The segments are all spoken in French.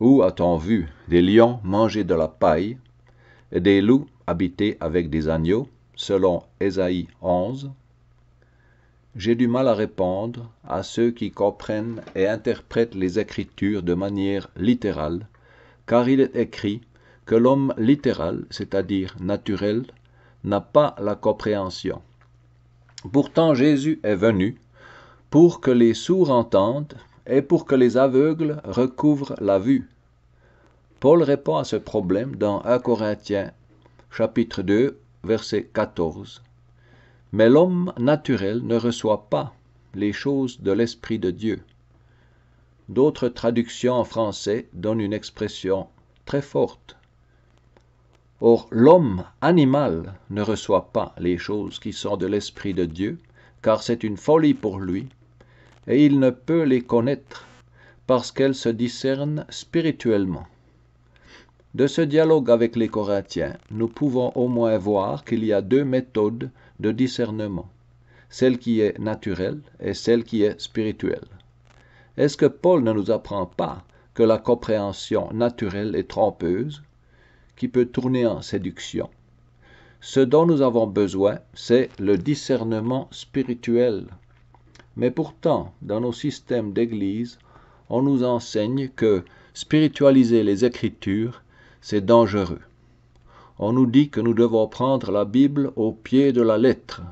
Où a-t-on vu des lions manger de la paille et des loups habiter avec des agneaux, selon Ésaïe 11? J'ai du mal à répondre à ceux qui comprennent et interprètent les Écritures de manière littérale, car il est écrit que l'homme littéral, c'est-à-dire naturel, n'a pas la compréhension. Pourtant Jésus est venu pour que les sourds entendent et pour que les aveugles recouvrent la vue. Paul répond à ce problème dans 1 Corinthiens, chapitre 2, verset 14. Mais l'homme naturel ne reçoit pas les choses de l'Esprit de Dieu. D'autres traductions en français donnent une expression très forte. Or, l'homme animal ne reçoit pas les choses qui sont de l'Esprit de Dieu, car c'est une folie pour lui, et il ne peut les connaître, parce qu'elles se discernent spirituellement. De ce dialogue avec les Corinthiens, nous pouvons au moins voir qu'il y a deux méthodes de discernement, celle qui est naturelle et celle qui est spirituelle. Est-ce que Paul ne nous apprend pas que la compréhension naturelle est trompeuse, qui peut tourner en séduction? Ce dont nous avons besoin, c'est le discernement spirituel. Mais pourtant, dans nos systèmes d'église, on nous enseigne que spiritualiser les Écritures, c'est dangereux. On nous dit que nous devons prendre la Bible au pied de la lettre.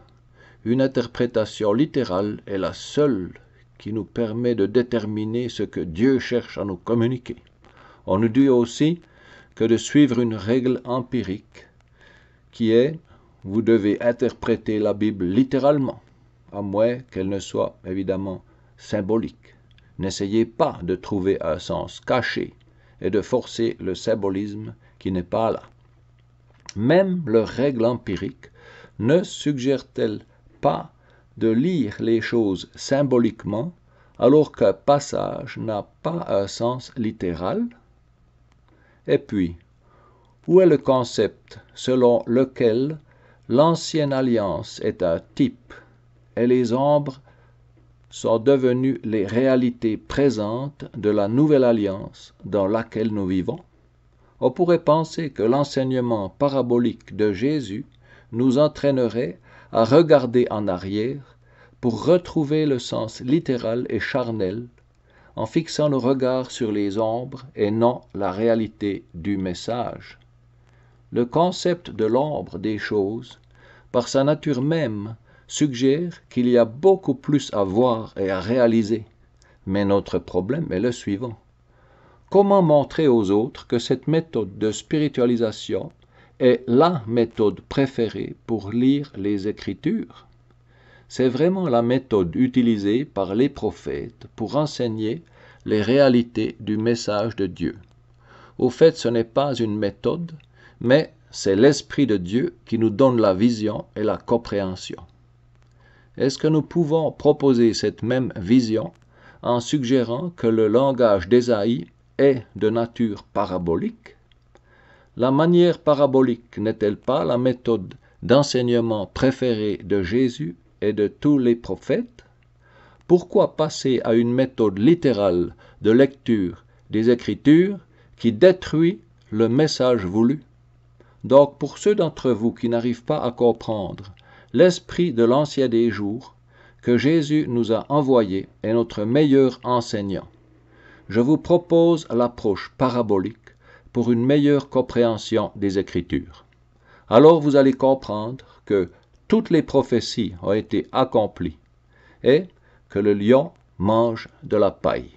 Une interprétation littérale est la seule qui nous permet de déterminer ce que Dieu cherche à nous communiquer. On nous dit aussi que de suivre une règle empirique qui est « vous devez interpréter la Bible littéralement », à moins qu'elle ne soit évidemment symbolique. N'essayez pas de trouver un sens caché et de forcer le symbolisme qui n'est pas là. Même leur règle empirique ne suggère-t-elle pas de lire les choses symboliquement alors qu'un passage n'a pas un sens littéral? Et puis, où est le concept selon lequel l'ancienne alliance est un type et les ombres sont devenues les réalités présentes de la nouvelle alliance dans laquelle nous vivons? On pourrait penser que l'enseignement parabolique de Jésus nous entraînerait à regarder en arrière pour retrouver le sens littéral et charnel en fixant nos regards sur les ombres et non la réalité du message. Le concept de l'ombre des choses, par sa nature même, suggère qu'il y a beaucoup plus à voir et à réaliser. Mais notre problème est le suivant. Comment montrer aux autres que cette méthode de spiritualisation est la méthode préférée pour lire les Écritures? C'est vraiment la méthode utilisée par les prophètes pour enseigner les réalités du message de Dieu. Au fait, ce n'est pas une méthode, mais c'est l'Esprit de Dieu qui nous donne la vision et la compréhension. Est-ce que nous pouvons proposer cette même vision en suggérant que le langage d'Ésaïe est de nature parabolique? La manière parabolique n'est-elle pas la méthode d'enseignement préférée de Jésus et de tous les prophètes? Pourquoi passer à une méthode littérale de lecture des Écritures qui détruit le message voulu? Donc, pour ceux d'entre vous qui n'arrivent pas à comprendre l'esprit de l'ancien des jours que Jésus nous a envoyé est notre meilleur enseignant, je vous propose l'approche parabolique pour une meilleure compréhension des Écritures. Alors vous allez comprendre que toutes les prophéties ont été accomplies et que le lion mange de la paille.